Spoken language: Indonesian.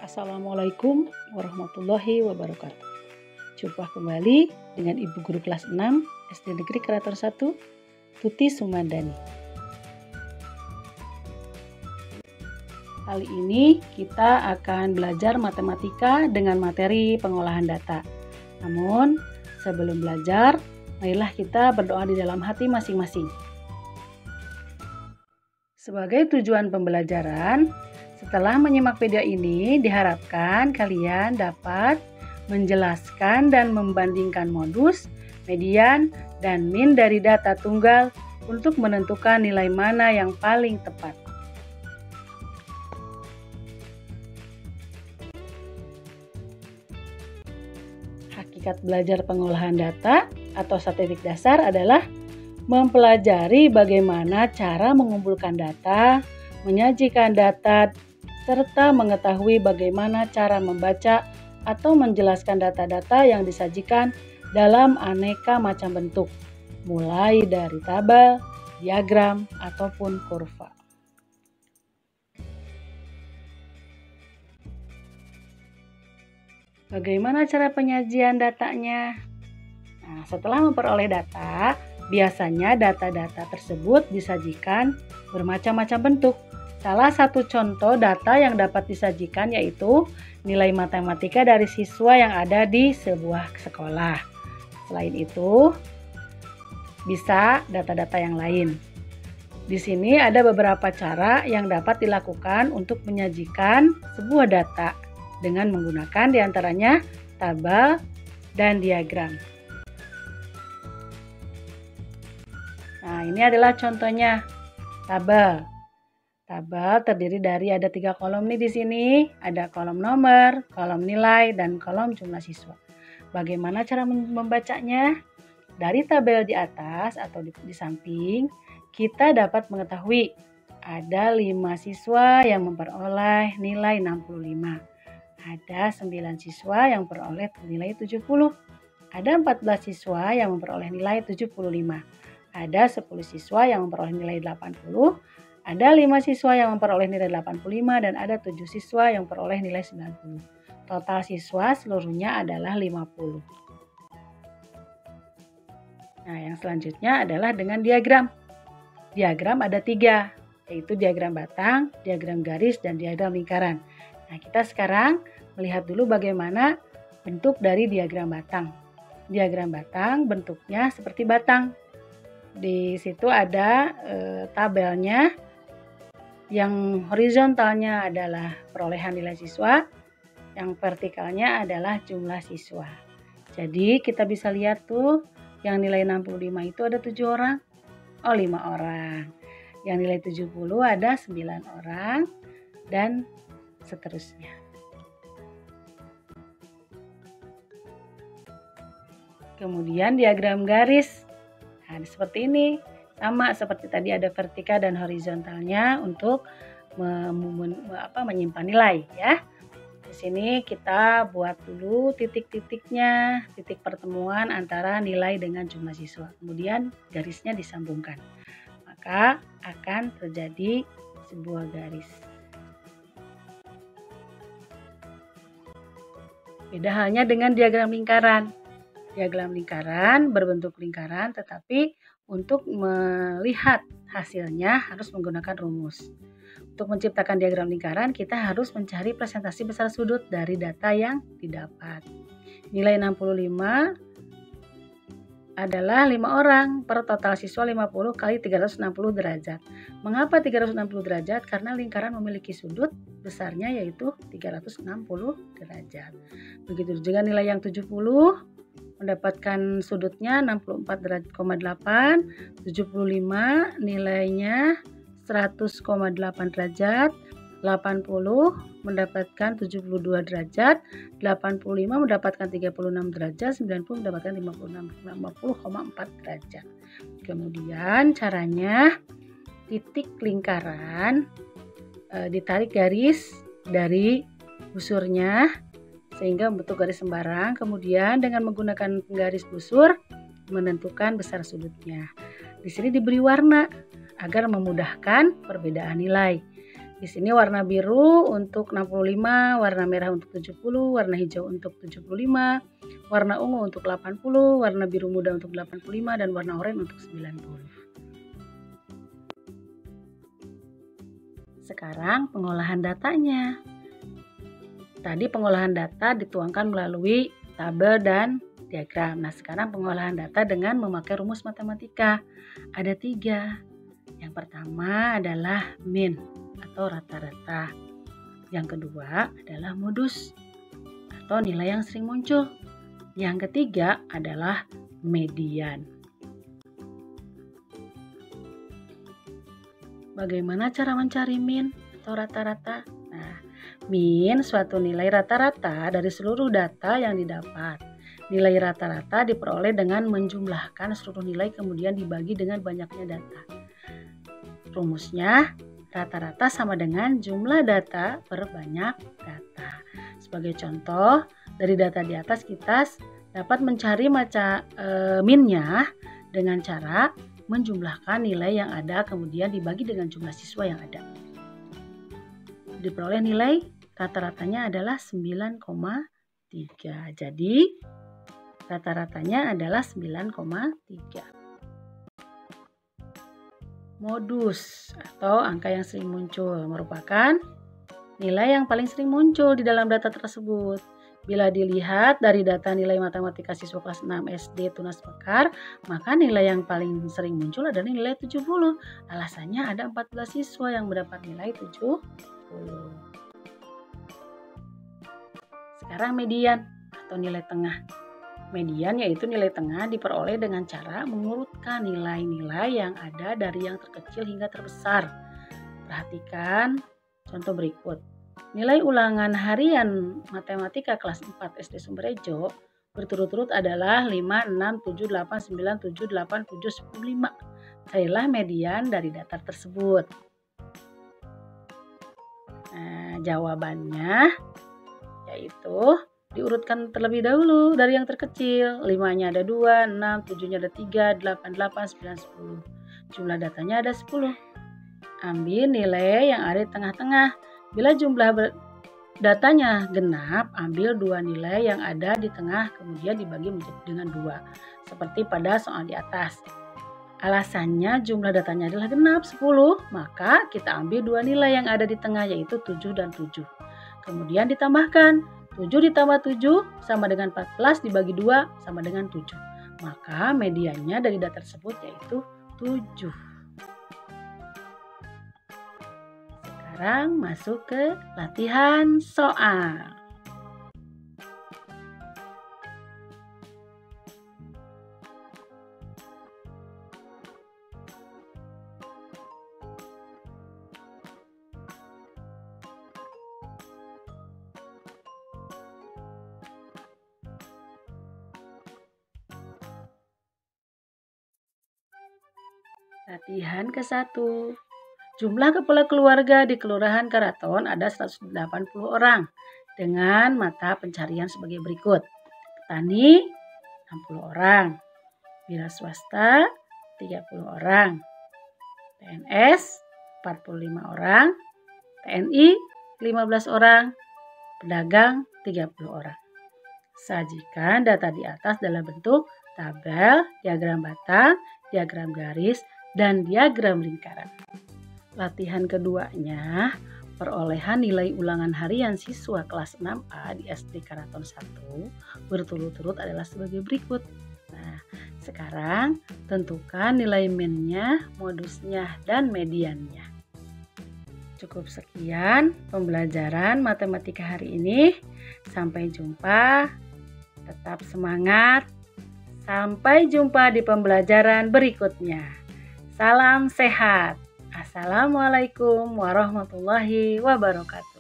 Assalamualaikum warahmatullahi wabarakatuh. Jumpa kembali dengan Ibu Guru kelas 6 SD Negeri Keraton 1, Tuti Sumandani. Kali ini kita akan belajar matematika dengan materi pengolahan data. Namun, sebelum belajar, marilah kita berdoa di dalam hati masing-masing. Sebagai tujuan pembelajaran, setelah menyimak video ini, diharapkan kalian dapat menjelaskan dan membandingkan modus, median, dan min dari data tunggal untuk menentukan nilai mana yang paling tepat. Hakikat belajar pengolahan data atau statistik dasar adalah mempelajari bagaimana cara mengumpulkan data, menyajikan data, serta mengetahui bagaimana cara membaca atau menjelaskan data-data yang disajikan dalam aneka macam bentuk, mulai dari tabel, diagram, ataupun kurva. Bagaimana cara penyajian datanya? Nah, setelah memperoleh data, biasanya data-data tersebut disajikan bermacam-macam bentuk. Salah satu contoh data yang dapat disajikan yaitu nilai matematika dari siswa yang ada di sebuah sekolah. Selain itu, bisa data-data yang lain. Di sini ada beberapa cara yang dapat dilakukan untuk menyajikan sebuah data dengan menggunakan diantaranya tabel dan diagram. Nah, ini adalah contohnya tabel. Tabel terdiri dari ada 3 kolom nih di sini, ada kolom nomor, kolom nilai, dan kolom jumlah siswa. Bagaimana cara membacanya? Dari tabel di atas atau di samping, kita dapat mengetahui ada 5 siswa yang memperoleh nilai 65. Ada 9 siswa yang memperoleh nilai 70. Ada 14 siswa yang memperoleh nilai 75. Ada 10 siswa yang memperoleh nilai 80. Ada 5 siswa yang memperoleh nilai 85 dan ada 7 siswa yang memperoleh nilai 90. Total siswa seluruhnya adalah 50. Nah, yang selanjutnya adalah dengan diagram. Diagram ada 3, yaitu diagram batang, diagram garis, dan diagram lingkaran. Nah, kita sekarang melihat dulu bagaimana bentuk dari diagram batang. Diagram batang bentuknya seperti batang. Di situ ada tabelnya. Yang horizontalnya adalah perolehan nilai siswa, yang vertikalnya adalah jumlah siswa. Jadi kita bisa lihat tuh, yang nilai 65 itu ada 7 orang, 5 orang. Yang nilai 70 ada 9 orang, dan seterusnya. Kemudian diagram garis, nah seperti ini. Sama seperti tadi ada vertikal dan horizontalnya untuk menyimpan nilai ya. Di sini kita buat dulu titik-titiknya, titik pertemuan antara nilai dengan jumlah siswa. Kemudian garisnya disambungkan. Maka akan terjadi sebuah garis. Beda halnya dengan diagram lingkaran. Diagram lingkaran berbentuk lingkaran, tetapi untuk melihat hasilnya harus menggunakan rumus. Untuk menciptakan diagram lingkaran, kita harus mencari presentasi besar sudut dari data yang didapat. Nilai 65 adalah 5 orang per total siswa 50 kali 360 derajat. Mengapa 360 derajat? Karena lingkaran memiliki sudut besarnya yaitu 360 derajat. Begitu juga nilai yang 70 mendapatkan sudutnya 64,8, 75 nilainya 100,8 derajat, 80 mendapatkan 72 derajat, 85 mendapatkan 36 derajat, 90 mendapatkan 50,4 derajat. Kemudian caranya titik lingkaran ditarik garis dari busurnya sehingga membentuk garis sembarang, kemudian dengan menggunakan garis busur menentukan besar sudutnya. Di sini diberi warna agar memudahkan perbedaan nilai. Di sini warna biru untuk 65, warna merah untuk 70, warna hijau untuk 75, warna ungu untuk 80, warna biru muda untuk 85, dan warna oranye untuk 90. Sekarang pengolahan datanya. Tadi pengolahan data dituangkan melalui tabel dan diagram. Nah, sekarang pengolahan data dengan memakai rumus matematika. Ada 3. Yang pertama adalah mean atau rata-rata. Yang kedua adalah modus atau nilai yang sering muncul. Yang ketiga adalah median. Bagaimana cara mencari mean atau rata-rata? Nah, mean suatu nilai rata-rata dari seluruh data yang didapat. Nilai rata-rata diperoleh dengan menjumlahkan seluruh nilai kemudian dibagi dengan banyaknya data. Rumusnya, rata-rata sama dengan jumlah data per banyak data. Sebagai contoh, dari data di atas kita dapat mencari mean-nya dengan cara menjumlahkan nilai yang ada kemudian dibagi dengan jumlah siswa yang ada. Diperoleh nilai rata-ratanya adalah 9,3. Jadi, rata-ratanya adalah 9,3. Modus atau angka yang sering muncul merupakan nilai yang paling sering muncul di dalam data tersebut. Bila dilihat dari data nilai matematika siswa kelas 6 SD Tunas Mekar, maka nilai yang paling sering muncul adalah nilai 70. Alasannya ada 14 siswa yang mendapat nilai 70. Sekarang median atau nilai tengah. Median yaitu nilai tengah diperoleh dengan cara mengurutkan nilai-nilai yang ada dari yang terkecil hingga terbesar. Perhatikan contoh berikut. Nilai ulangan harian matematika kelas 4 SD Sumberjo berturut-turut adalah 5, 6, 7, 8, 9, 7, 8, 7, 10, 5. Carilah median dari data tersebut. Nah, jawabannya yaitu diurutkan terlebih dahulu dari yang terkecil. 5-nya ada 2, 6, 7-nya ada 3, 8, 8, 9, 10. Jumlah datanya ada 10. Ambil nilai yang ada di tengah-tengah. Bila jumlah datanya genap, ambil 2 nilai yang ada di tengah kemudian dibagi menjadi dengan 2. Seperti pada soal di atas. Alasannya jumlah datanya adalah genap 10, maka kita ambil 2 nilai yang ada di tengah yaitu 7 dan 7. Kemudian ditambahkan 7 ditambah 7 sama dengan 14 dibagi 2 sama dengan 7. Maka mediannya dari data tersebut yaitu 7. Sekarang masuk ke latihan soal. Latihan ke-1. Jumlah kepala keluarga di Kelurahan Karaton ada 180 orang dengan mata pencarian sebagai berikut. Petani 60 orang, wira swasta 30 orang, PNS 45 orang, TNI 15 orang, pedagang 30 orang. Sajikan data di atas dalam bentuk tabel, diagram batang, diagram garis, dan diagram lingkaran. Latihan keduanya, perolehan nilai ulangan harian siswa kelas 6A di SD Karaton 1 berturut-turut adalah sebagai berikut. Nah, sekarang tentukan nilai mean-nya, modusnya, dan mediannya. Cukup sekian pembelajaran matematika hari ini. Sampai jumpa. Tetap semangat. Sampai jumpa di pembelajaran berikutnya. Salam sehat. Assalamualaikum warahmatullahi wabarakatuh.